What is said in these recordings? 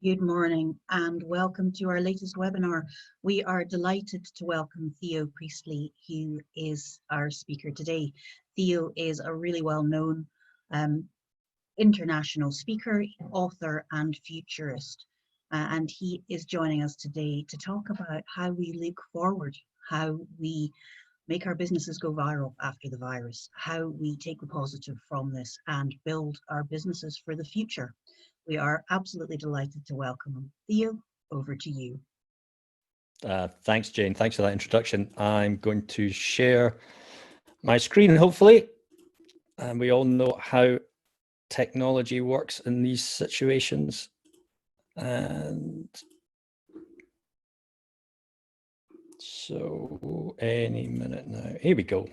Good morning and welcome to our latest webinar. We are delighted to welcome Theo Priestley, who is our speaker today. Theo is a really well-known international speaker, author and futurist. And he is joining us today to talk about how we look forward, how we make our businesses go viral after the virus, how we take the positive from this and build our businesses for the future. We are absolutely delighted to welcome him. Theo, over to you. Thanks, Jane. Thanks for that introduction. I'm going to share my screen, hopefully. And we all know how technology works in these situations. And so any minute now, here we go.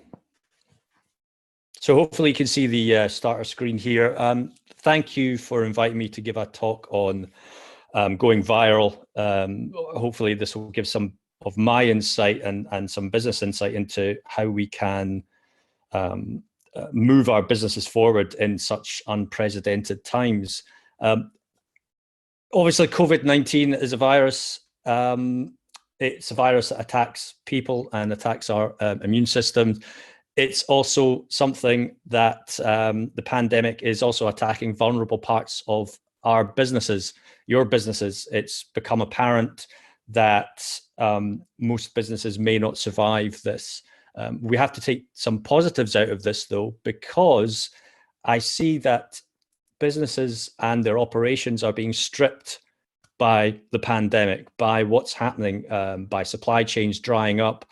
So hopefully you can see the starter screen here. Thank you for inviting me to give a talk on going viral. Hopefully this will give some of my insight and some business insight into how we can move our businesses forward in such unprecedented times. Obviously, COVID-19 is a virus. It's a virus that attacks people and attacks our immune system. It's also something that the pandemic is also attacking vulnerable parts of our businesses, your businesses. It's become apparent that most businesses may not survive this. We have to take some positives out of this, though, because I see that businesses and their operations are being stripped by the pandemic, by what's happening, by supply chains drying up,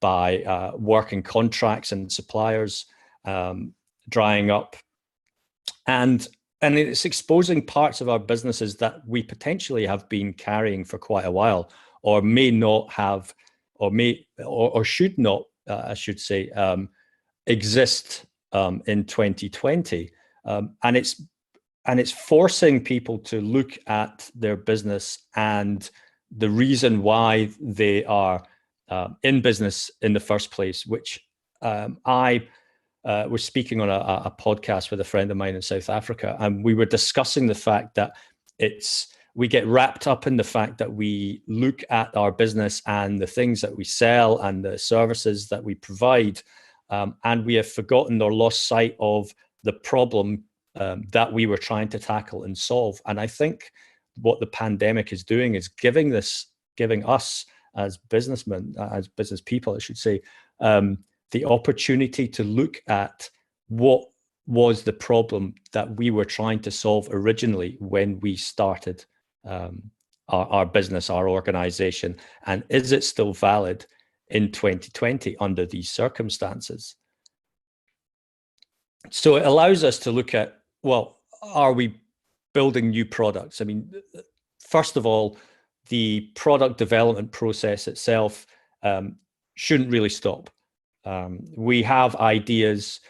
by working contracts and suppliers drying up. And it's exposing parts of our businesses that we potentially have been carrying for quite a while, or may not have, or should not, I should say, exist in 2020. And it's forcing people to look at their business and the reason why they are in business in the first place, which I was speaking on a podcast with a friend of mine in South Africa, and we were discussing the fact that we get wrapped up in the fact that we look at our business and the things that we sell and the services that we provide, and we have forgotten or lost sight of the problem that we were trying to tackle and solve. And I think what the pandemic is doing is giving us as businessmen, as business people, I should say, the opportunity to look at what was the problem that we were trying to solve originally when we started our business, our organization, and is it still valid in 2020 under these circumstances? So it allows us to look at, well, are we building new products? I mean, first of all, the product development process itself shouldn't really stop. We have ideas,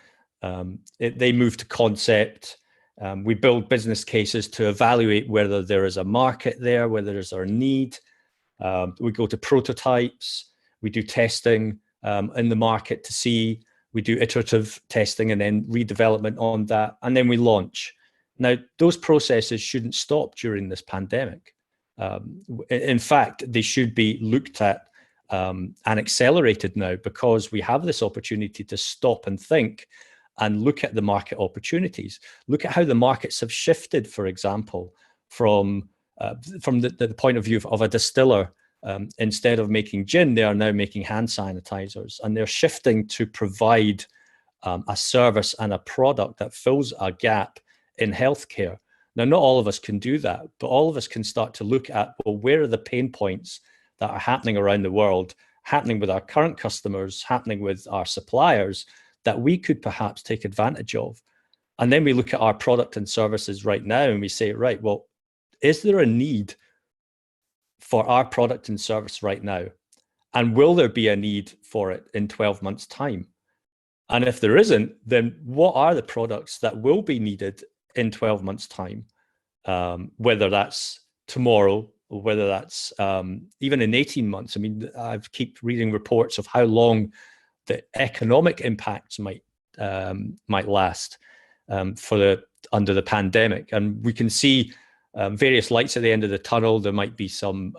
they move to concept, we build business cases to evaluate whether there is a market there, whether there's a need. We go to prototypes, we do testing in the market to see, we do iterative testing and then redevelopment on that, and then we launch. Now, those processes shouldn't stop during this pandemic. In fact, they should be looked at and accelerated now, because we have this opportunity to stop and think and look at the market opportunities. Look at how the markets have shifted, for example, from the point of view of a distiller. Instead of making gin, they are now making hand sanitizers, and they're shifting to provide a service and a product that fills a gap in healthcare. Now, not all of us can do that, but all of us can start to look at, well, where are the pain points that are happening around the world, happening with our current customers, happening with our suppliers, that we could perhaps take advantage of. And then we look at our product and services right now and we say, right, well, is there a need for our product and service right now? And will there be a need for it in 12 months' time? And if there isn't, then what are the products that will be needed in 12 months' time? Whether that's tomorrow or whether that's even in 18 months. I mean, I keep reading reports of how long the economic impacts might last under the pandemic. And we can see various lights at the end of the tunnel. There might be some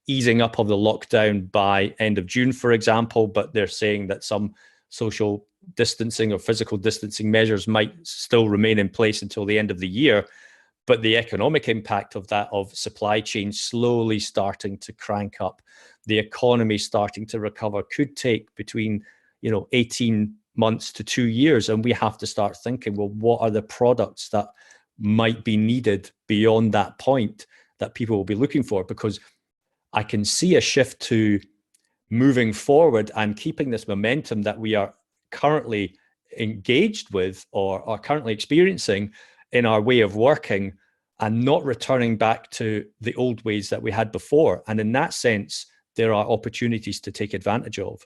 easing up of the lockdown by end of June, for example, but they're saying that some social distancing or physical distancing measures might still remain in place until the end of the year. But the economic impact of that, of supply chain slowly starting to crank up, the economy starting to recover, could take between 18 months to 2 years. And we have to start thinking, well, what are the products that might be needed beyond that point that people will be looking for? Because I can see a shift to moving forward and keeping this momentum that we are currently engaged with or are currently experiencing in our way of working, and not returning back to the old ways that we had before. And in that sense, there are opportunities to take advantage of.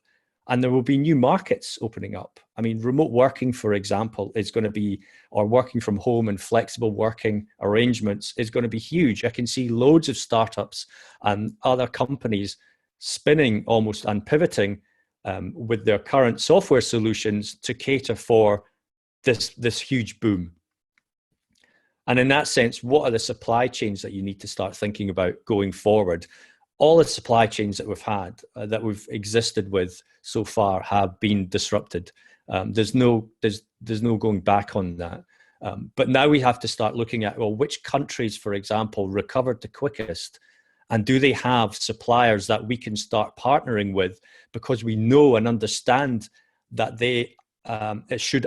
And there will be new markets opening up. I mean, remote working, for example, is going to be, or working from home and flexible working arrangements is going to be huge. I can see loads of startups and other companies spinning almost and pivoting with their current software solutions to cater for this huge boom. And in that sense, what are the supply chains that you need to start thinking about going forward? All the supply chains that we've had, that we've existed with so far, have been disrupted. There's no going back on that. But now we have to start looking at, well, which countries, for example, recovered the quickest? And do they have suppliers that we can start partnering with, because we know and understand that they, should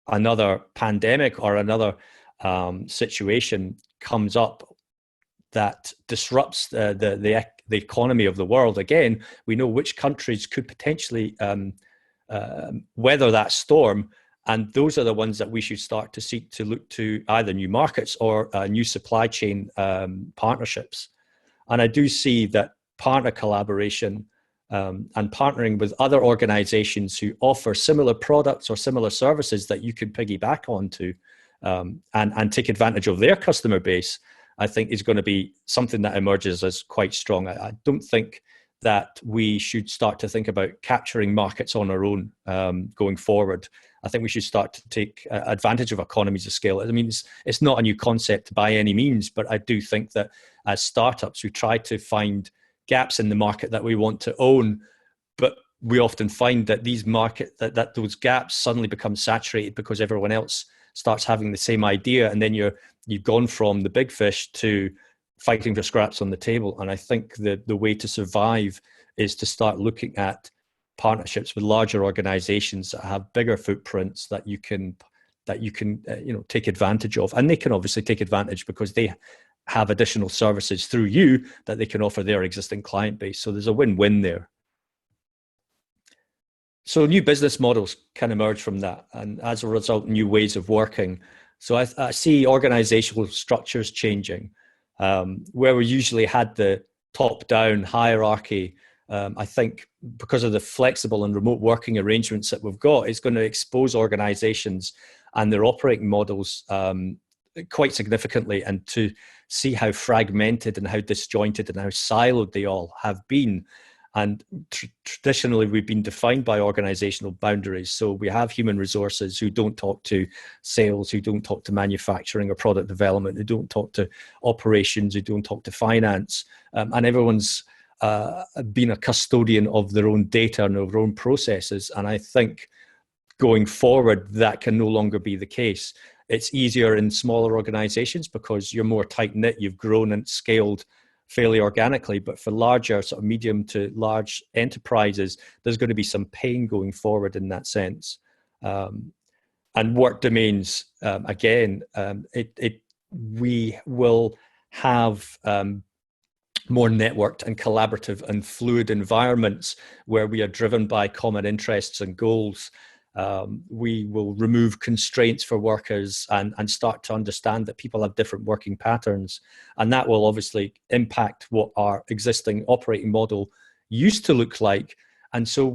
another pandemic or another situation comes up that disrupts the economy of the world again, we know which countries could potentially weather that storm, and those are the ones that we should start to seek to look to either new markets or new supply chain partnerships. And I do see that partner collaboration and partnering with other organizations who offer similar products or similar services that you can piggyback onto and take advantage of their customer base, I think is going to be something that emerges as quite strong. I don't think that we should start to think about capturing markets on our own going forward. I think we should start to take advantage of economies of scale. I mean, it's not a new concept by any means, but I do think that as startups, we try to find gaps in the market that we want to own, but we often find that that those gaps suddenly become saturated because everyone else starts having the same idea, and then you've gone from the big fish to fighting for scraps on the table. And I think the way to survive is to start looking at partnerships with larger organizations that have bigger footprints that you can take advantage of. And they can obviously take advantage because they have additional services through you that they can offer their existing client base. So there's a win-win there. So new business models can emerge from that, and as a result, new ways of working. So I see organizational structures changing, where we usually had the top-down hierarchy. I think because of the flexible and remote working arrangements that we've got, it's going to expose organizations and their operating models quite significantly, and to see how fragmented and how disjointed and how siloed they all have been. And traditionally, we've been defined by organizational boundaries. So we have human resources who don't talk to sales, who don't talk to manufacturing or product development, who don't talk to operations, who don't talk to finance. And everyone's been a custodian of their own data and their own processes. And I think going forward, that can no longer be the case. It's easier in smaller organizations because you're more tight-knit, you've grown and scaled fairly organically, but for larger sort of medium to large enterprises, there's going to be some pain going forward in that sense. And work domains, again, we will have more networked and collaborative and fluid environments where we are driven by common interests and goals. We will remove constraints for workers and start to understand that people have different working patterns. And that will obviously impact what our existing operating model used to look like. And so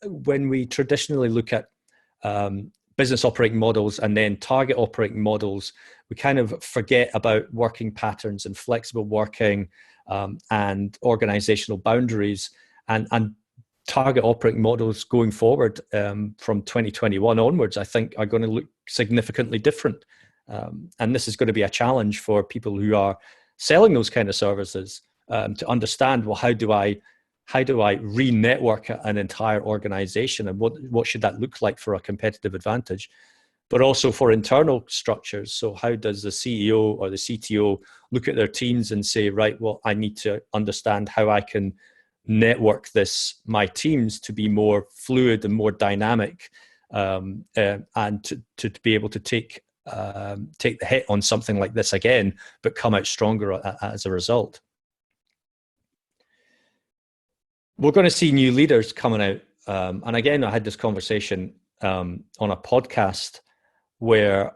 when we traditionally look at business operating models and then target operating models, we kind of forget about working patterns and flexible working and organizational boundaries, and target operating models going forward from 2021 onwards, I think, are going to look significantly different. And this is going to be a challenge for people who are selling those kind of services, to understand, well, how do I re-network an entire organization, and what should that look like for a competitive advantage, but also for internal structures. So how does the CEO or the CTO look at their teams and say, right, well, I need to understand how I can network my teams to be more fluid and more dynamic, and to be able to take the hit on something like this again, but come out stronger as a result. We're going to see new leaders coming out. And again, I had this conversation on a podcast where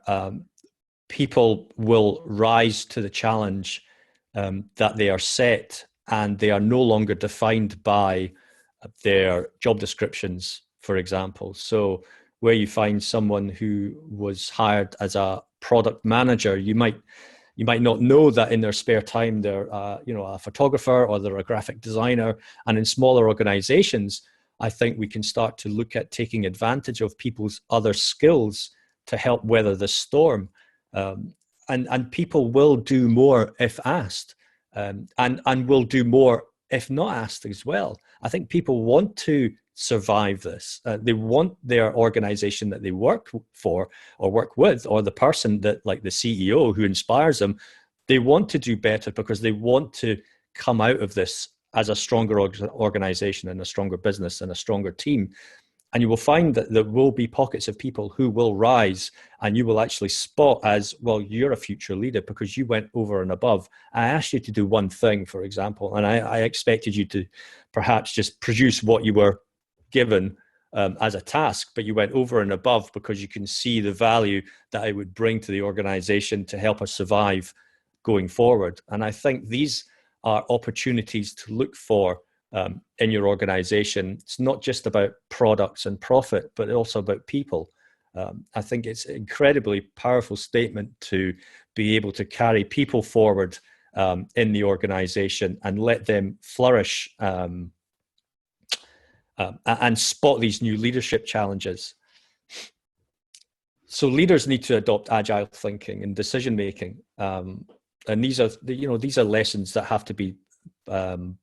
people will rise to the challenge that they are set, and they are no longer defined by their job descriptions, for example. So where you find someone who was hired as a product manager, you might not know that in their spare time they're a photographer, or they're a graphic designer. And in smaller organizations, I think we can start to look at taking advantage of people's other skills to help weather the storm. And people will do more if asked, and will do more if not asked as well. I think people want to survive this. They want their organization that they work for or work with, or the person that, like the CEO who inspires them, they want to do better because they want to come out of this as a stronger organization and a stronger business and a stronger team. And you will find that there will be pockets of people who will rise, and you will actually spot as, well, you're a future leader because you went over and above. I asked you to do one thing, for example, and I expected you to perhaps just produce what you were given as a task, but you went over and above because you can see the value that it would bring to the organization to help us survive going forward. And I think these are opportunities to look for in your organization. It's not just about products and profit, but also about people. I think it's an incredibly powerful statement to be able to carry people forward in the organization and let them flourish, and spot these new leadership challenges. So leaders need to adopt agile thinking and decision making, and these are lessons that have to be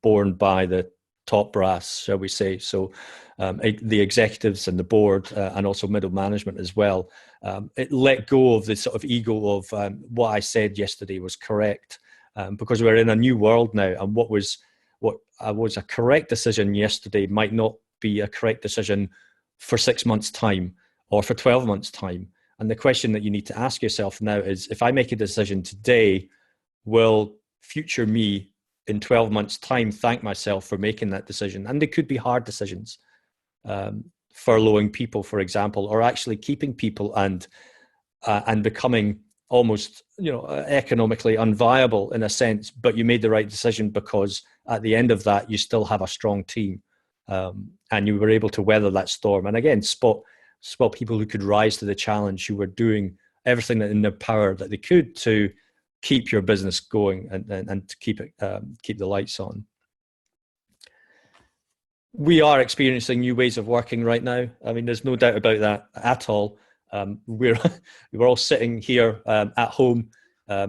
borne by the top brass, shall we say. So the executives and the board, and also middle management as well, let go of the sort of ego of what I said yesterday was correct, because we're in a new world now, and what was a correct decision yesterday might not be a correct decision for 6 months' time or for 12 months' time. And the question that you need to ask yourself now is, if I make a decision today, will future me in 12 months' time thank myself for making that decision? And they could be hard decisions, furloughing people, for example, or actually keeping people and becoming almost economically unviable in a sense, but you made the right decision because at the end of that you still have a strong team, and you were able to weather that storm. And again, spot people who could rise to the challenge, who were doing everything in their power that they could to keep your business going and to keep the lights on. We are experiencing new ways of working right now. I mean, there's no doubt about that at all. We're all sitting here at home.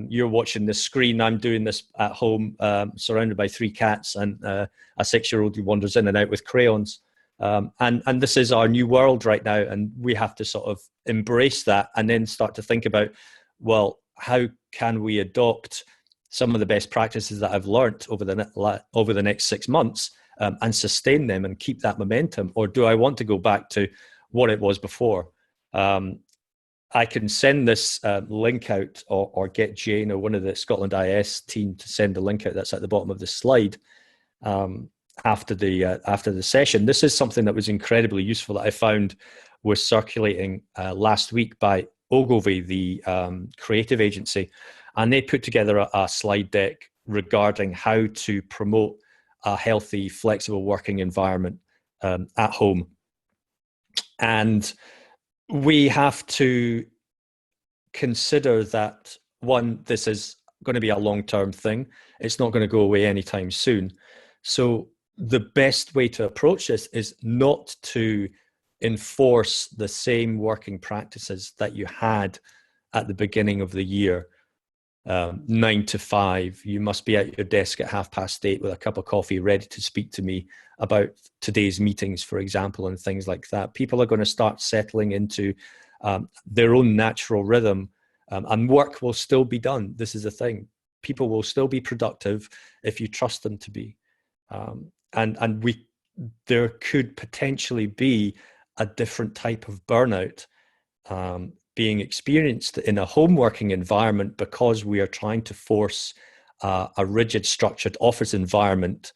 You're watching the screen. I'm doing this at home, surrounded by 3 cats and a 6-year-old who wanders in and out with crayons. And this is our new world right now, and we have to sort of embrace that and then start to think about, well, how can we adopt some of the best practices that I've learned over the next 6 months, and sustain them and keep that momentum? Or do I want to go back to what it was before? I can send this link out, or get Jane or one of the Scotland IS team to send the link out that's at the bottom of the slide after the session. This is something that was incredibly useful that I found was circulating last week by Ogilvy, the creative agency, and they put together a slide deck regarding how to promote a healthy, flexible working environment at home. And we have to consider that, one, this is going to be a long-term thing. It's not going to go away anytime soon. So the best way to approach this is not to enforce the same working practices that you had at the beginning of the year, 9 to 5, you must be at your desk at 8:30 with a cup of coffee ready to speak to me about today's meetings, for example, and things like that. People are going to start settling into their own natural rhythm, and work will still be done. This is the thing. People will still be productive if you trust them to be. There could potentially be a different type of burnout being experienced in a home working environment, because we are trying to force a rigid, structured office environment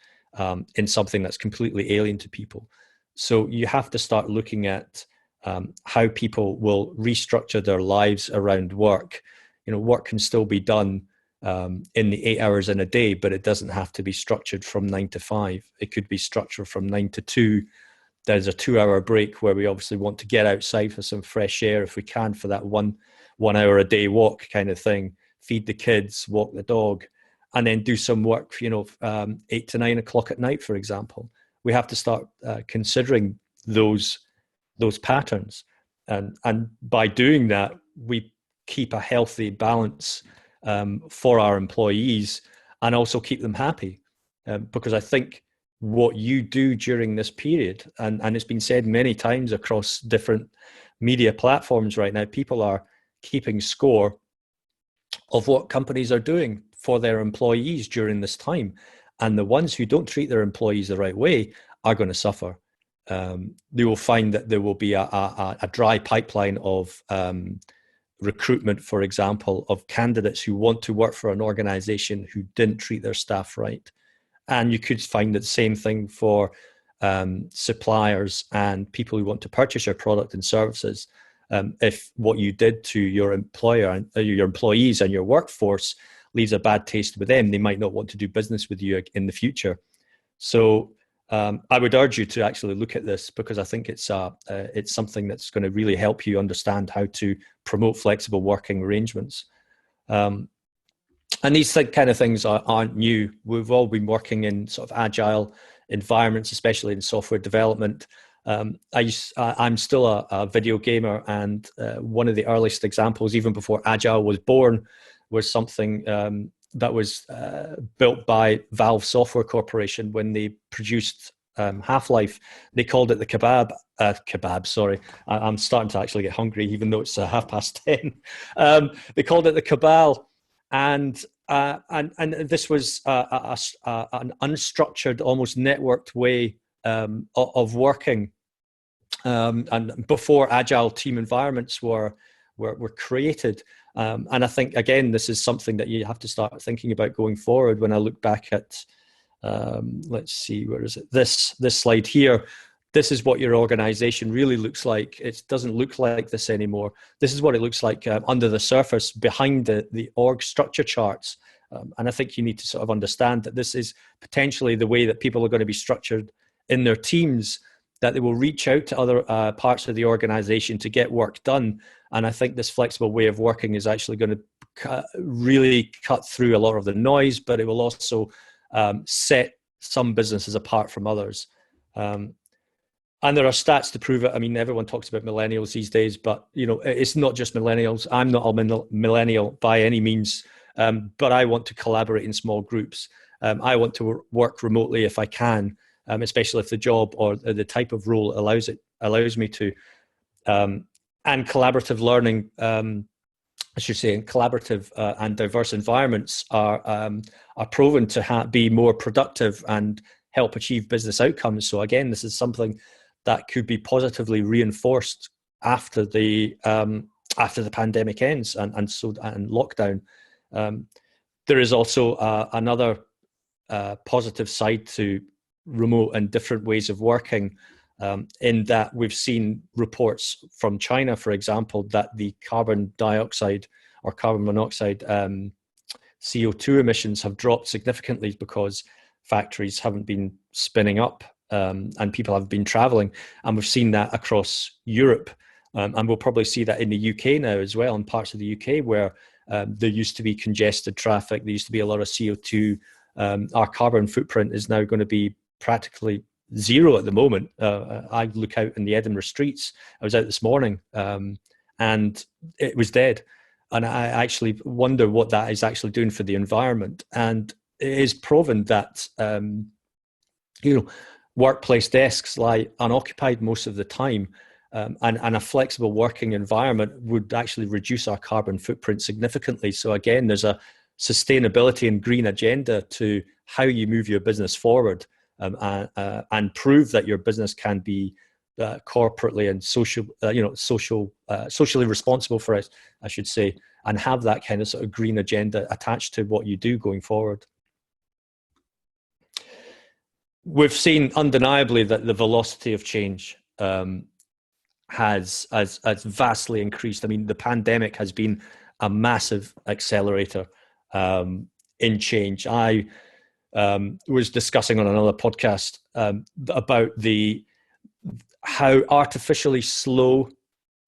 in something that's completely alien to people. So you have to start looking at how people will restructure their lives around work. Work can still be done in the 8 hours in a day, but it doesn't have to be structured from 9 to 5. It could be structured from 9 to 2. There's a 2-hour break where we obviously want to get outside for some fresh air if we can, for that one hour a day walk kind of thing, feed the kids, walk the dog, and then do some work, 8 to 9 o'clock at night, for example. We have to start considering those patterns. And by doing that, we keep a healthy balance for our employees, and also keep them happy. Because I think what you do during this period, and it's been said many times across different media platforms right now, people are keeping score of what companies are doing for their employees during this time. And the ones who don't treat their employees the right way are going to suffer. They will find that there will be a dry pipeline of recruitment, for example, of candidates who want to work for an organization who didn't treat their staff right. And you could find the same thing for suppliers and people who want to purchase your product and services. If what you did to your employer and your employees and your workforce leaves a bad taste with them, they might not want to do business with you in the future. So I would urge you to actually look at this, because I think it's something that's going to really help you understand how to promote flexible working arrangements. And these kind of things aren't new. We've all been working in sort of agile environments, especially in software development. I'm still a video gamer, and one of the earliest examples, even before agile was born, was something that was built by Valve Software Corporation when they produced Half-Life. They called it the kebab. Sorry, I'm starting to actually get hungry, even though it's 10:30. They called it the Cabal. And this was an unstructured, almost networked way of working. And before agile team environments were created. And I think, again, this is something that you have to start thinking about going forward. When I look back at, let's see, where is it? This slide here. This is what your organization really looks like. It doesn't look like this anymore. This is what it looks like under the surface, behind the org structure charts. And I think you need to sort of understand that this is potentially the way that people are going to be structured in their teams, that they will reach out to other parts of the organization to get work done. And I think this flexible way of working is actually going to really cut through a lot of the noise, but it will also set some businesses apart from others. And there are stats to prove it. I mean, everyone talks about millennials these days, but it's not just millennials. I'm not a millennial by any means, but I want to collaborate in small groups. I want to work remotely if I can, especially if the job or the type of role allows me to. And collaborative learning, I should say, in collaborative and diverse environments are proven to be more productive and help achieve business outcomes. So again, this is something that could be positively reinforced after the pandemic ends and lockdown. There is also another positive side to remote and different ways of working, in that we've seen reports from China, for example, that the carbon dioxide or carbon monoxide CO2 emissions have dropped significantly because factories haven't been spinning up. And people have been traveling, and we've seen that across Europe, and we'll probably see that in the UK now as well, in parts of the UK where there used to be congested traffic, there used to be a lot of CO2. Our carbon footprint is now going to be practically zero at the moment. I look out in the Edinburgh streets. I was out this morning, and it was dead. And I actually wonder what that is actually doing for the environment. And it is proven that, workplace desks lie unoccupied most of the time. And a flexible working environment would actually reduce our carbon footprint significantly. So again, there's a sustainability and green agenda to how you move your business forward, and prove that your business can be corporately and socially responsible for it, I should say, and have that kind of sort of green agenda attached to what you do going forward. We've seen undeniably that the velocity of change has vastly increased. I mean, the pandemic has been a massive accelerator in change. I was discussing on another podcast about how artificially slow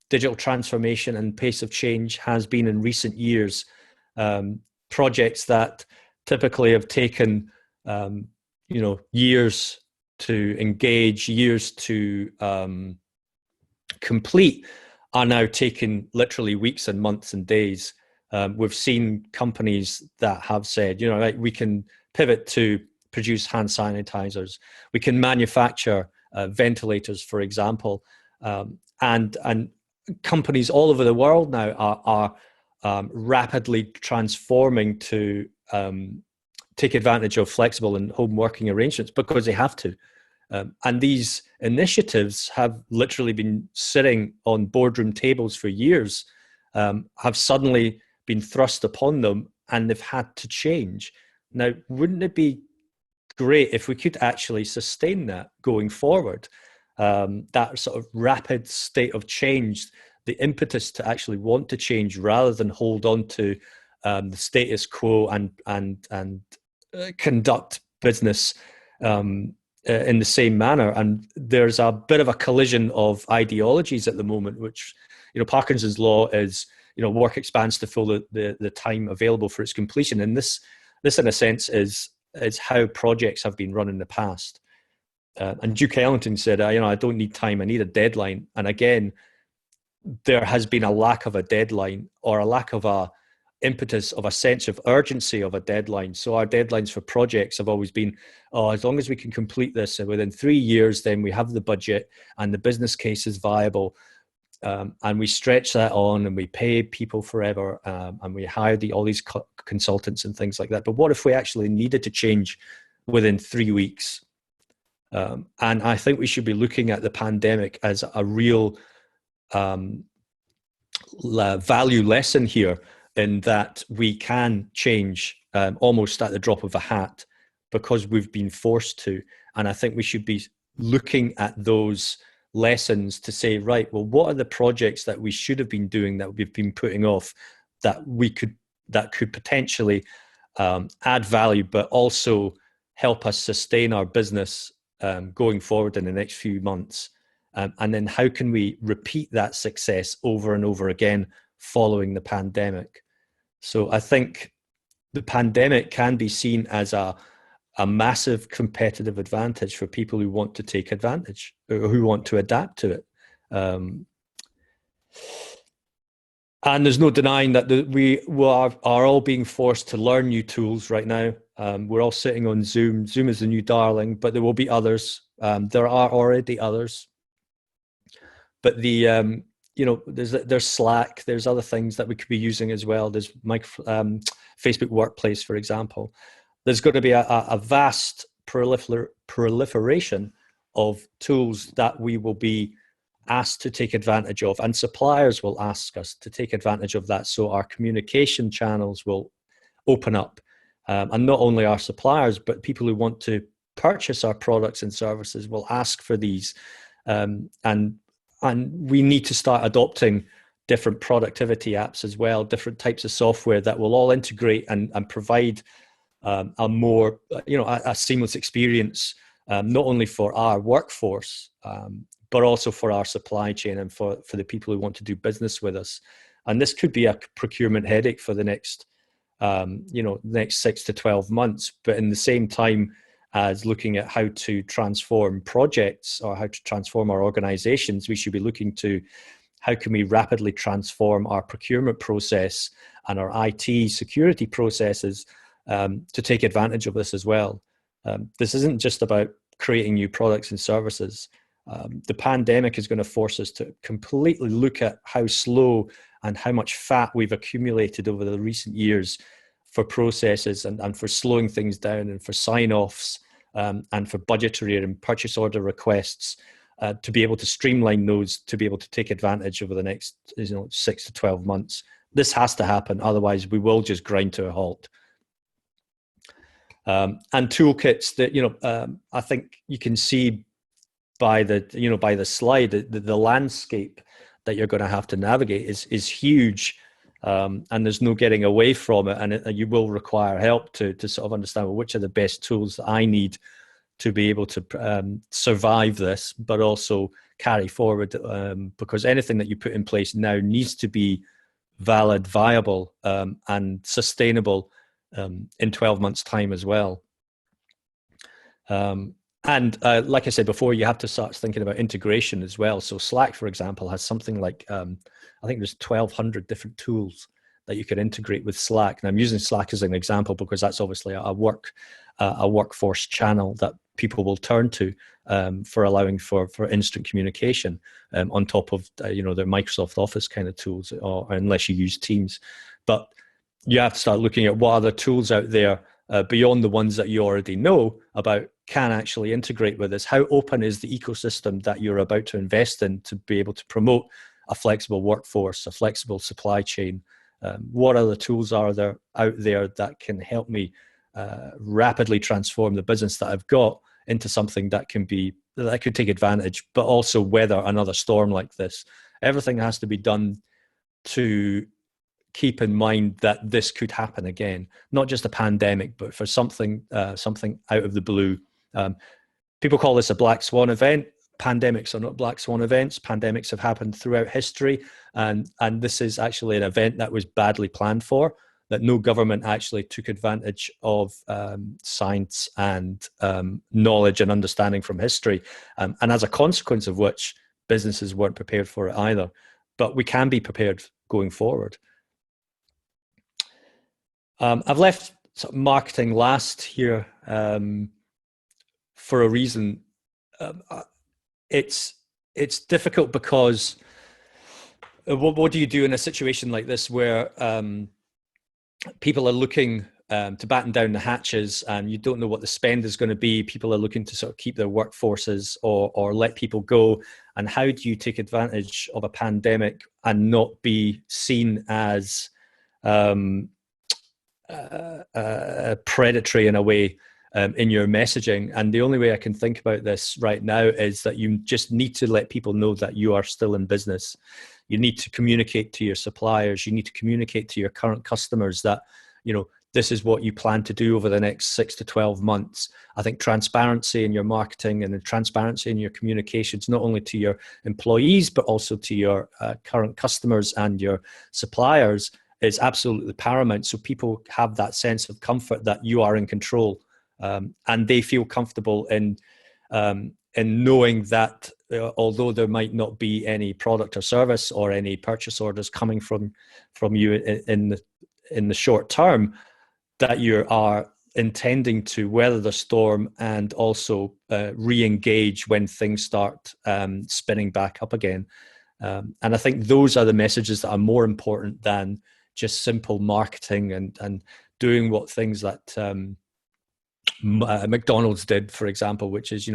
digital transformation and pace of change has been in recent years. Projects that typically have taken years to engage, years to complete, are now taking literally weeks and months and days. We've seen companies that have said, we can pivot to produce hand sanitizers, we can manufacture ventilators, for example, and companies all over the world now are rapidly transforming to take advantage of flexible and home working arrangements because they have to. And these initiatives have literally been sitting on boardroom tables for years, have suddenly been thrust upon them, and they've had to change. Now, wouldn't it be great if we could actually sustain that going forward? That sort of rapid state of change, the impetus to actually want to change rather than hold on to the status quo and conduct business in the same manner. And there's a bit of a collision of ideologies at the moment, which, Parkinson's law is, work expands to fill the time available for its completion. And this in a sense is how projects have been run in the past. And Duke Ellington said, I don't need time, I need a deadline. And again, there has been a lack of a deadline, or a lack of a impetus of a sense of urgency of a deadline. So our deadlines for projects have always been, as long as we can complete this within 3 years, then we have the budget and the business case is viable. And we stretch that on, and we pay people forever, and we hire all these consultants and things like that. But what if we actually needed to change within 3 weeks? And I think we should be looking at the pandemic as a real value lesson here, in that we can change almost at the drop of a hat because we've been forced to. And I think we should be looking at those lessons to say, right, well, what are the projects that we should have been doing that we've been putting off that could potentially add value, but also help us sustain our business going forward in the next few months. And then how can we repeat that success over and over again following the pandemic? So I think the pandemic can be seen as a massive competitive advantage for people who want to take advantage, or who want to adapt to it. And there's no denying that we are all being forced to learn new tools right now. We're all sitting on Zoom. Zoom is the new darling, but there will be others. There are already others. But there's Slack, there's other things that we could be using as well. There's Facebook Workplace, for example. There's going to be a vast proliferation of tools that we will be asked to take advantage of, and suppliers will ask us to take advantage of that. So our communication channels will open up, and not only our suppliers, but people who want to purchase our products and services will ask for these, and we need to start adopting different productivity apps as well, different types of software that will all integrate and provide a more, a seamless experience, not only for our workforce, but also for our supply chain and for the people who want to do business with us. And this could be a procurement headache for the next 6 to 12 months. But in the same time as looking at how to transform projects or how to transform our organizations, we should be looking to how can we rapidly transform our procurement process and our IT security processes to take advantage of this as well. This isn't just about creating new products and services. The pandemic is going to force us to completely look at how slow and how much fat we've accumulated over the recent years for processes and for slowing things down and for sign-offs and for budgetary and purchase order requests to be able to streamline those, to be able to take advantage over the next 6 to 12 months. This has to happen, otherwise we will just grind to a halt. And toolkits that I think you can see by the slide, the landscape that you're going to have to navigate is huge, and there's no getting away from it. And you will require help to sort of understand, well, which are the best tools that I need to be able to survive this, but also carry forward, because anything that you put in place now needs to be valid, viable, and sustainable in 12 months' time as well. And like I said before, you have to start thinking about integration as well. So Slack, for example, has something like, I think there's 1,200 different tools that you can integrate with Slack. And I'm using Slack as an example because that's obviously a workforce channel that people will turn to for allowing for instant communication on top of their Microsoft Office kind of tools, or unless you use Teams. But you have to start looking at what other tools out there beyond the ones that you already know about can actually integrate with this. How open is the ecosystem that you're about to invest in to be able to promote a flexible workforce, a flexible supply chain? What other tools are there out there that can help me rapidly transform the business that I've got into something that I could take advantage, but also weather another storm like this? Everything has to be done to keep in mind that this could happen again, not just a pandemic, but for something out of the blue. People call this a black swan event. Pandemics are not black swan events. Pandemics have happened throughout history, and this is actually an event that was badly planned for, that no government actually took advantage of science and knowledge and understanding from history, and as a consequence of which, businesses weren't prepared for it either. But we can be prepared going forward. I've left sort of marketing last here for a reason. It's difficult because what do you do in a situation like this where people are looking to batten down the hatches and you don't know what the spend is going to be? People are looking to sort of keep their workforces or let people go. And how do you take advantage of a pandemic and not be seen as predatory in a way in your messaging? And the only way I can think about this right now is that you just need to let people know that you are still in business. You need to communicate to your suppliers. You need to communicate to your current customers that, this is what you plan to do over the next 6 to 12 months. I think transparency in your marketing and the transparency in your communications, not only to your employees, but also to your current customers and your suppliers, is absolutely paramount. So people have that sense of comfort that you are in control, and they feel comfortable in knowing that although there might not be any product or service or any purchase orders coming from you in the short term, that you are intending to weather the storm and also re-engage when things start spinning back up again. And I think those are the messages that are more important than just simple marketing and doing what things that McDonald's did, for example, which is,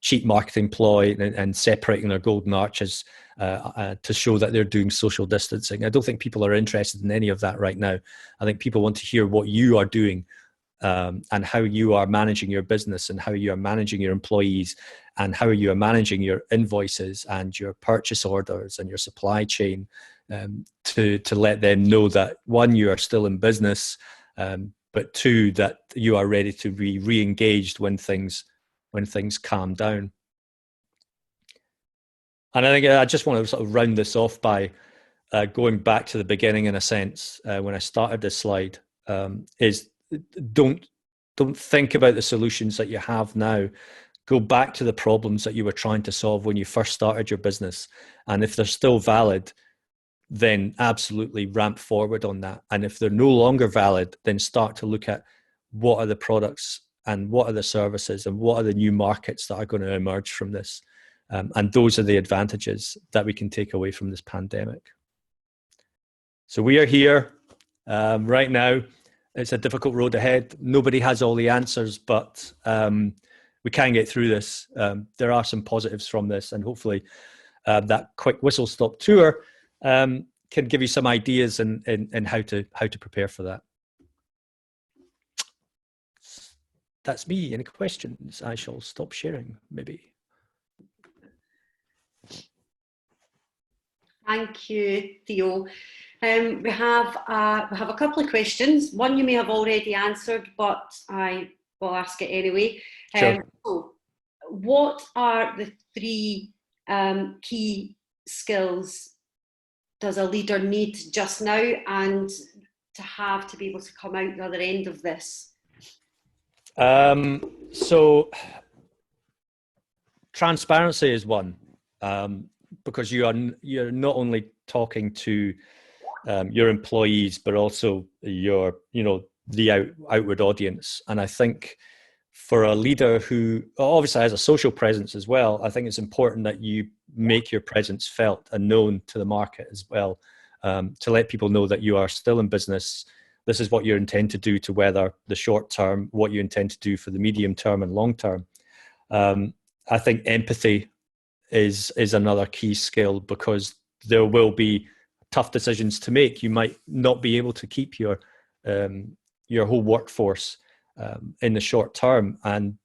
cheap marketing ploy and separating their golden arches to show that they're doing social distancing. I don't think people are interested in any of that right now. I think people want to hear what you are doing and how you are managing your business and how you are managing your employees and how you are managing your invoices and your purchase orders and your supply chain, to let them know that, one, you are still in business, but two, that you are ready to be re-engaged when things calm down. And I think I just want to sort of round this off by going back to the beginning, in a sense, when I started this slide, is don't think about the solutions that you have now. go back to the problems that you were trying to solve when you first started your business. And if they're still valid, then absolutely ramp forward on that. And if they're no longer valid, then start to look at what are the products and what are the services and what are the new markets that are going to emerge from this. And those are the advantages that we can take away from this pandemic. So we are here right now. It's a difficult road ahead. Nobody has all the answers, but we can get through this. There are some positives from this, and hopefully that quick whistle-stop tour can give you some ideas in how to prepare for that. That's me. Any questions? I shall stop sharing, maybe. Thank you, Theo. We have a couple of questions. One you may have already answered, but I will ask it anyway. Sure. So what are the 3 key skills does a leader need just now and to have to be able to come out the other end of this? So transparency is one, because you're not only talking to your employees, but also the outward audience. And I think for a leader who obviously has a social presence as well, I think it's important that you make your presence felt and known to the market as well, to let people know that you are still in business. This is what you intend to do to weather the short term, what you intend to do for the medium term and long term. I think empathy is another key skill, because there will be tough decisions to make. You might not be able to keep your whole workforce in the short term, and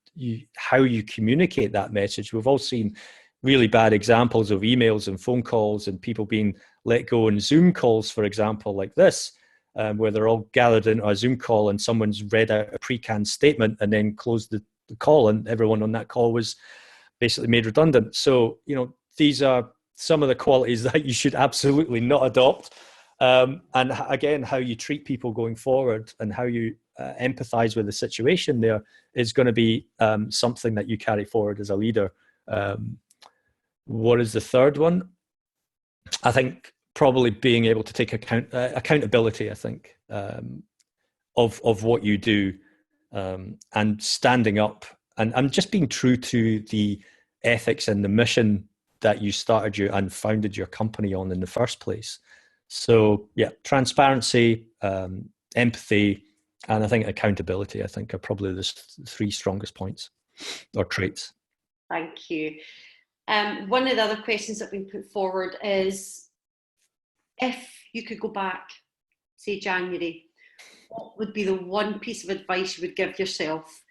how you communicate that message. We've all seen really bad examples of emails and phone calls and people being let go in Zoom calls, for example, like this, where they're all gathered in a Zoom call and someone's read out a pre-canned statement and then closed the call, and everyone on that call was basically made redundant. So, these are some of the qualities that you should absolutely not adopt. And again, how you treat people going forward and how you empathize with the situation there is going to be something that you carry forward as a leader. What is the third one? I think probably being able to take accountability, I think, of what you do, and standing up and just being true to the ethics and the mission that you started and founded your company on in the first place. So yeah, transparency, empathy, and I think accountability, I think, are probably the 3 strongest points or traits. Thank you. One of the other questions that have been put forward is, if you could go back, say January, what would be the one piece of advice you would give yourself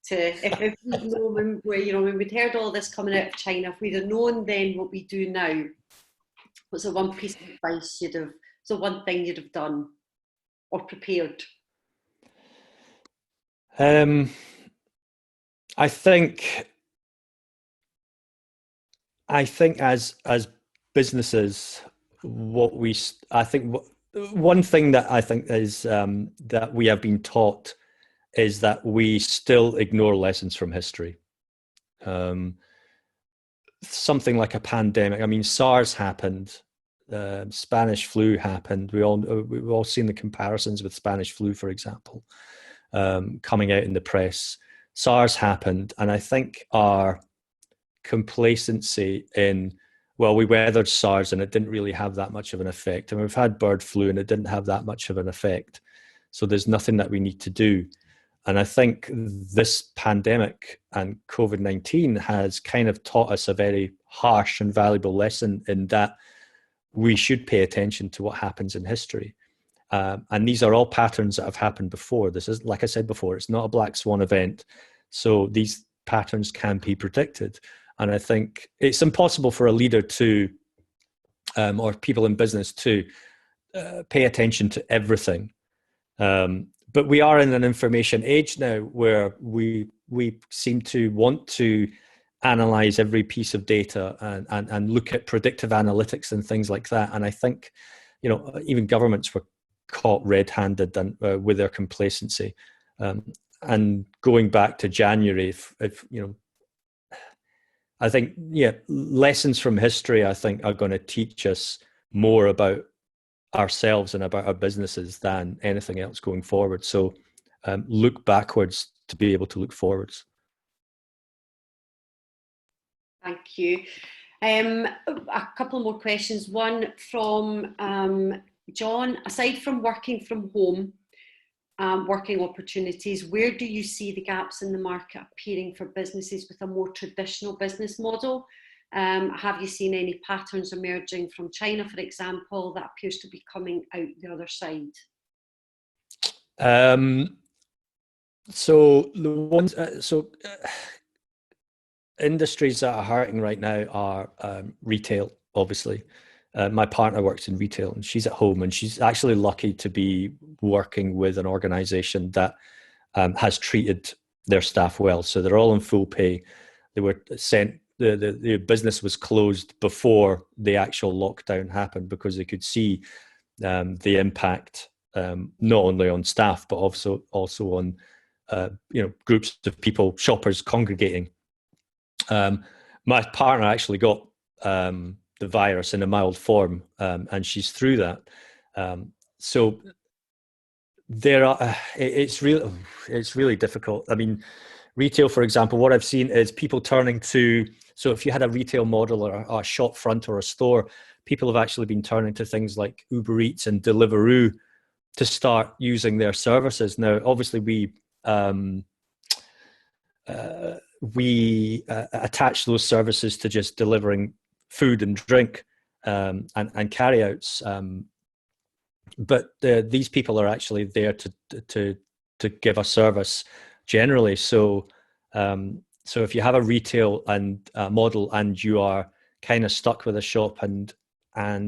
to, if we'd known when we'd heard all this coming out of China, if we'd have known then what we do now, what's the one piece of advice one thing you'd have done or prepared? I think as businesses, one thing that I think is that we have been taught is that we still ignore lessons from history. Something like a pandemic. I mean, SARS happened, Spanish flu happened. We've all seen the comparisons with Spanish flu, for example, coming out in the press. SARS happened, and I think our complacency in, well, we weathered SARS and it didn't really have that much of an effect, and we've had bird flu and it didn't have that much of an effect, so there's nothing that we need to do. And I think this pandemic and COVID-19 has kind of taught us a very harsh and valuable lesson in that we should pay attention to what happens in history. And these are all patterns that have happened before. This is, like I said before, it's not a black swan event. So these patterns can be predicted. And I think it's impossible for a leader to, or people in business to pay attention to everything. But we are in an information age now where we seem to want to analyze every piece of data and look at predictive analytics and things like that. And I think, even governments were caught red-handed with their complacency. And going back to January, if I think, yeah, lessons from history, I think, are going to teach us more about ourselves and about our businesses than anything else going forward. So look backwards to be able to look forwards. Thank you. A couple more questions. One from John. Aside from working from home, working opportunities, where do you see the gaps in the market appearing for businesses with a more traditional business model? Have you seen any patterns emerging from China, for example, that appears to be coming out the other side? So the ones, industries that are hurting right now are retail, obviously. My partner works in retail and she's at home, and she's actually lucky to be working with an organization that has treated their staff well. So they're all on full pay. They were sent, the business was closed before the actual lockdown happened because they could see the impact, not only on staff, but also on groups of people, shoppers congregating. My partner actually got the virus in a mild form, and she's through that. So there are, it's really difficult. I mean, retail, for example, what I've seen is people turning to, so if you had a retail model or a shop front or a store, people have actually been turning to things like Uber Eats and Deliveroo to start using their services. Now, obviously, we attach those services to just delivering food and drink and carryouts. But these people are actually there to give a service generally. So so if you have a retail and model and you are kind of stuck with a shop and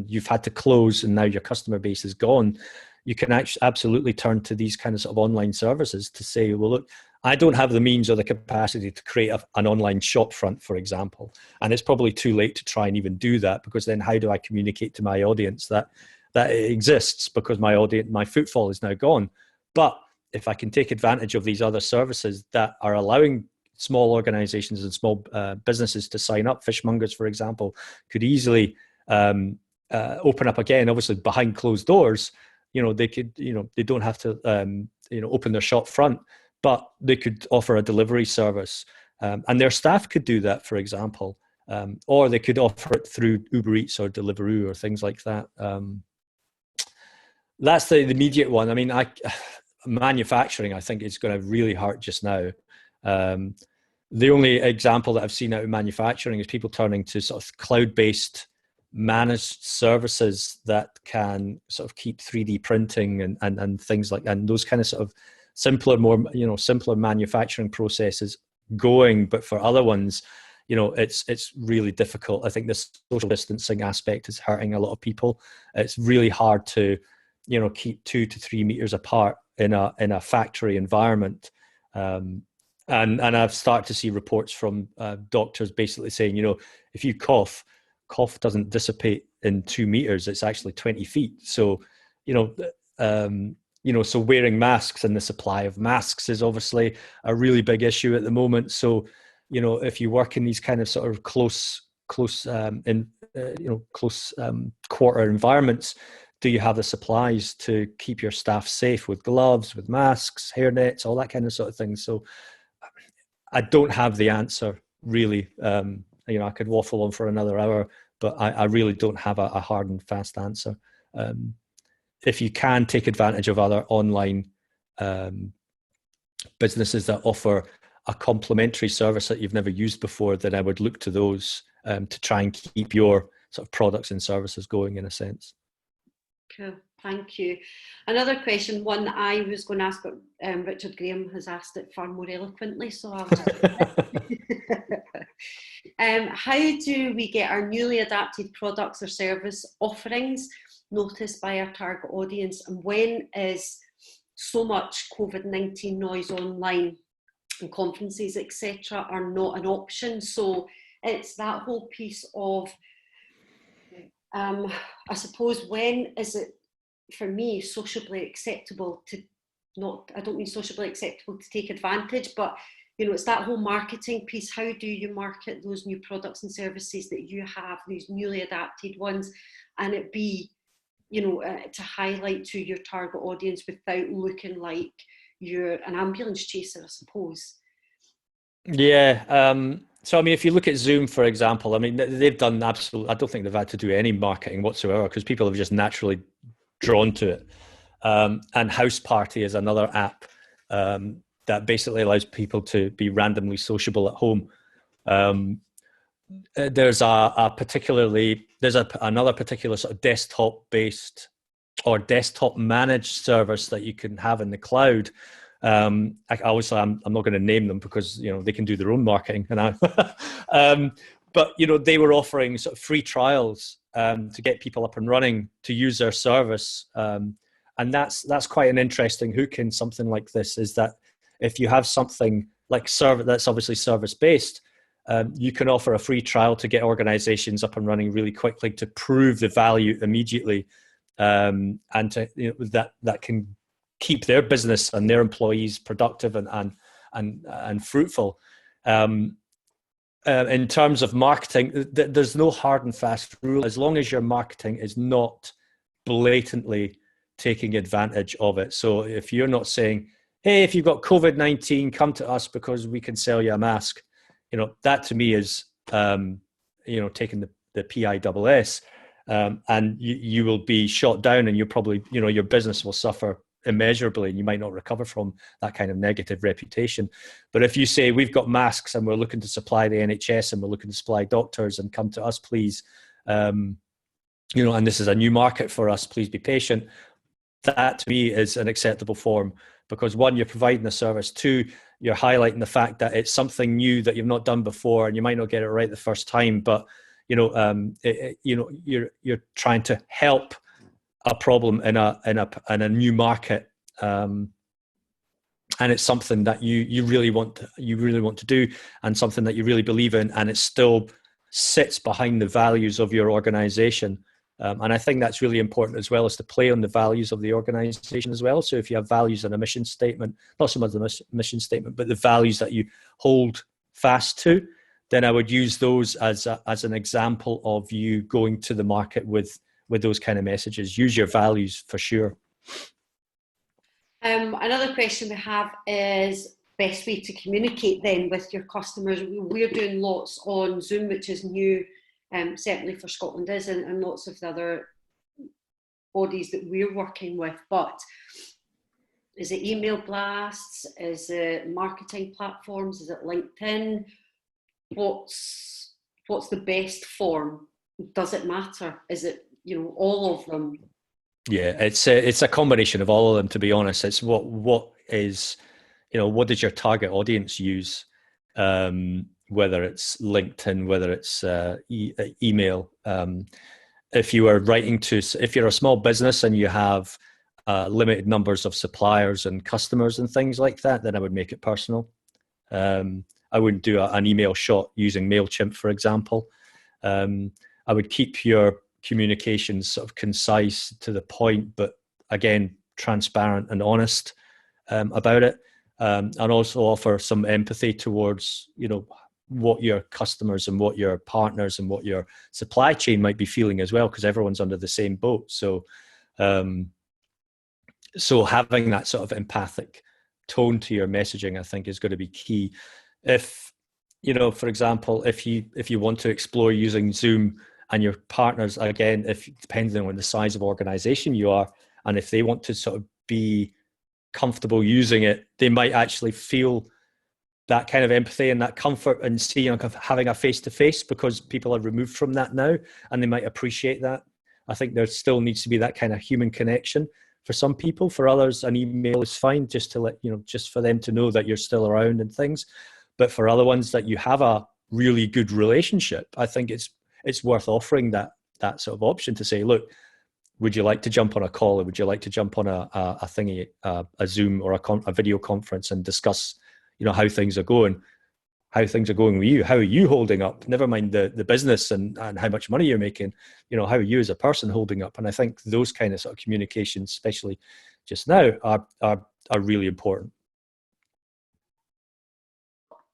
you've had to close and now your customer base is gone, you can absolutely turn to these kind of sort of online services to say, well, look, I don't have the means or the capacity to create an online shop front, for example. And it's probably too late to try and even do that, because then how do I communicate to my audience that it exists, because my footfall is now gone. But if I can take advantage of these other services that are allowing small organizations and small businesses to sign up, fishmongers, for example, could easily open up again, obviously behind closed doors. They could, they don't have to, open their shop front, but they could offer a delivery service, and their staff could do that, for example, or they could offer it through Uber Eats or Deliveroo or things like that. That's the immediate one. I mean, manufacturing, I think, is going to really hurt just now. The only example that I've seen out of manufacturing is people turning to sort of cloud-based managed services that can sort of keep 3D printing and things like, and those kind of sort of simpler manufacturing processes going. But for other ones, it's really difficult. I think the social distancing aspect is hurting a lot of people. It's really hard to keep 2 to 3 meters apart in a factory environment. And I've started to see reports from doctors basically saying, if you cough doesn't dissipate in 2 meters, it's actually 20 feet. So, so wearing masks and the supply of masks is obviously a really big issue at the moment. So, if you work in these kind of sort of close quarter environments, do you have the supplies to keep your staff safe with gloves, with masks, hairnets, all that kind of sort of thing? So I don't have the answer, really. I could waffle on for another hour, but I really don't have a hard and fast answer. If you can take advantage of other online businesses that offer a complementary service that you've never used before, then I would look to those to try and keep your sort of products and services going, in a sense. Cool, thank you. Another question, one that I was going to ask, but Richard Graham has asked it far more eloquently, so I'll just... how do we get our newly adapted products or service offerings noticed by our target audience, and when is so much COVID-19 noise online and conferences, etc., are not an option? So it's that whole piece of, I suppose, when is it, for me, sociably acceptable to not, I don't mean sociably acceptable to take advantage, but you know, it's that whole marketing piece. How do you market those new products and services that you have, these newly adapted ones, and it be, you know, to highlight to your target audience without looking like you're an ambulance chaser, I suppose. Yeah. So, I mean, if you look at Zoom, for example, I mean, they've done absolutely, I don't think they've had to do any marketing whatsoever because people have just naturally drawn to it. And House Party is another app that basically allows people to be randomly sociable at home. There's another particular sort of desktop based or desktop managed service that you can have in the cloud. Obviously, I'm not going to name them because, you know, they can do their own marketing, but, you know, they were offering sort of free trials to get people up and running to use their service, and that's quite an interesting hook in something like this. Is that if you have something like service that's obviously service based, you can offer a free trial to get organizations up and running really quickly to prove the value immediately, and to, you know, that can keep their business and their employees productive and fruitful. In terms of marketing, there's no hard and fast rule as long as your marketing is not blatantly taking advantage of it. So if you're not saying, hey, if you've got COVID-19, come to us because we can sell you a mask, you know, that to me is, you know, taking the PISS, and you will be shot down, and you'll probably, you know, your business will suffer immeasurably, and you might not recover from that kind of negative reputation. But if you say, we've got masks and we're looking to supply the NHS and we're looking to supply doctors, and come to us, please, you know, and this is a new market for us, please be patient. That to me is an acceptable form, because one, you're providing a service. Two, you're highlighting the fact that it's something new that you've not done before, and you might not get it right the first time, but, you know, you know, you're trying to help a problem in a new market, and it's something that you really want to do, and something that you really believe in, and it still sits behind the values of your organization. And I think that's really important, as well as to play on the values of the organization as well. So if you have values and a mission statement, not so much the mission statement, but the values that you hold fast to, then I would use those as an example of you going to the market with those kind of messages. Use your values for sure. Another question we have is best way to communicate then with your customers. We're doing lots on Zoom, which is new, certainly for Scotland is, and lots of the other bodies that we're working with. But is it email blasts? Is it marketing platforms? Is it LinkedIn? What's the best form? Does it matter? Is it, you know, all of them? Yeah, it's a combination of all of them, to be honest. It's what is, you know, what does your target audience use? Whether it's LinkedIn, whether it's email. If you're a small business and you have limited numbers of suppliers and customers and things like that, then I would make it personal. I wouldn't do an email shot using MailChimp, for example. I would keep your communications sort of concise, to the point, but again, transparent and honest about it, and also offer some empathy towards, you know, what your customers and what your partners and what your supply chain might be feeling as well, because everyone's under the same boat. So so having that sort of empathic tone to your messaging, I think, is going to be key. If, you know, for example, if you want to explore using Zoom, and your partners, again, if depending on the size of organization you are, and if they want to sort of be comfortable using it, they might actually feel that kind of empathy and that comfort and seeing, having a face-to-face, because people are removed from that now, and they might appreciate that. I think there still needs to be that kind of human connection for some people. For others, an email is fine, just to let, you know, just for them to know that you're still around and things. But for other ones that you have a really good relationship, I think it's worth offering that sort of option to say, look, would you like to jump on a call, or would you like to jump on a Zoom or a video conference and discuss, you know, how things are going with you? How are you holding up? Never mind the business and how much money you're making, you know, how are you as a person holding up? And I think those kind of sort of communications, especially just now, are really important.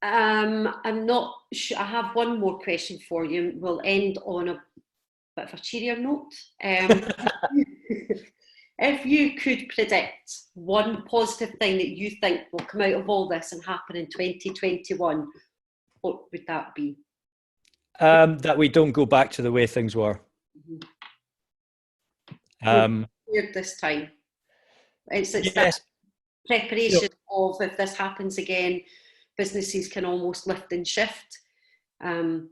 I'm not sure. I have one more question for you. We'll end on a bit of a cheerier note. If you could predict one positive thing that you think will come out of all this and happen in 2021, what would that be? That we don't go back to the way things were. This time. It's Yes. that preparation of, if this happens again, businesses can almost lift and shift. In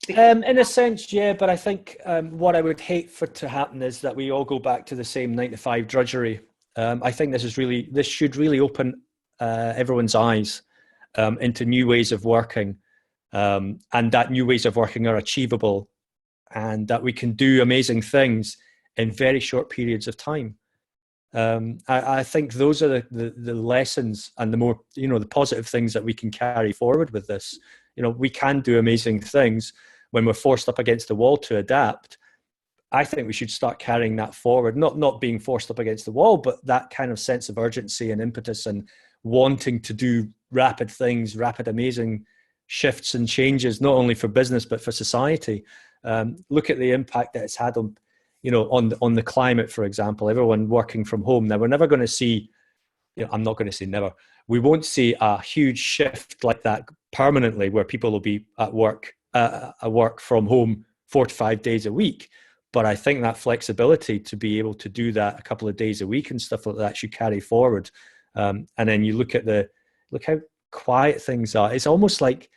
a sense, yeah, but I think what I would hate for to happen is that we all go back to the same 9-to-5 drudgery. I think this should really open everyone's eyes into new ways of working, and that new ways of working are achievable, and that we can do amazing things in very short periods of time. I think those are the lessons and the more, the positive things that we can carry forward with this. We can do amazing things when we're forced up against the wall to adapt. I think we should start carrying that forward, not being forced up against the wall, but that kind of sense of urgency and impetus and wanting to do rapid things, rapid, amazing shifts and changes, not only for business, but for society. Look at the impact that it's had on, on the climate, for example, everyone working from home. Now, we're never going to see, I'm not going to say never, we won't see a huge shift like that permanently where people will be at work from home 4 to 5 days a week. But I think that flexibility to be able to do that a couple of days a week and stuff like that should carry forward. And then you look how quiet things are. It's almost like,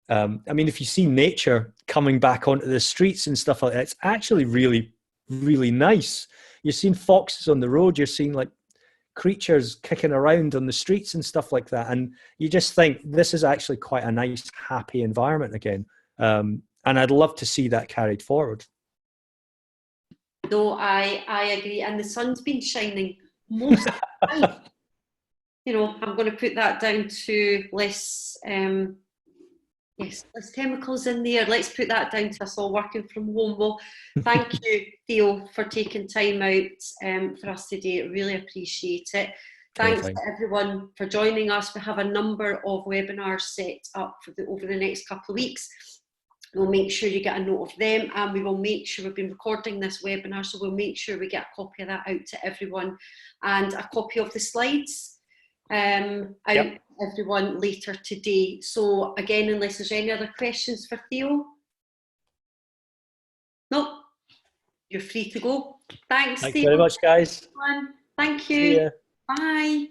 if you see nature coming back onto the streets and stuff like that, it's actually really, really nice. You're seeing foxes on the road. You're seeing like creatures kicking around on the streets and stuff like that. And you just think this is actually quite a nice, happy environment again. And I'd love to see that carried forward. No, I agree. And the sun's been shining most of the time. I'm going to put that down to less chemicals in there. Let's put that down to us all working from home. Well, thank you, Theo, for taking time out for us today. Really appreciate it. Thanks to everyone for joining us. We have a number of webinars set up over the next couple of weeks. We'll make sure you get a note of them, and we will make sure we've been recording this webinar, so we'll make sure we get a copy of that out to everyone and a copy of the slides out to everyone later today. So again, unless there's any other questions for Theo? No? You're free to go. Thanks, Theo. Very much, guys. Thank you. See ya. Bye.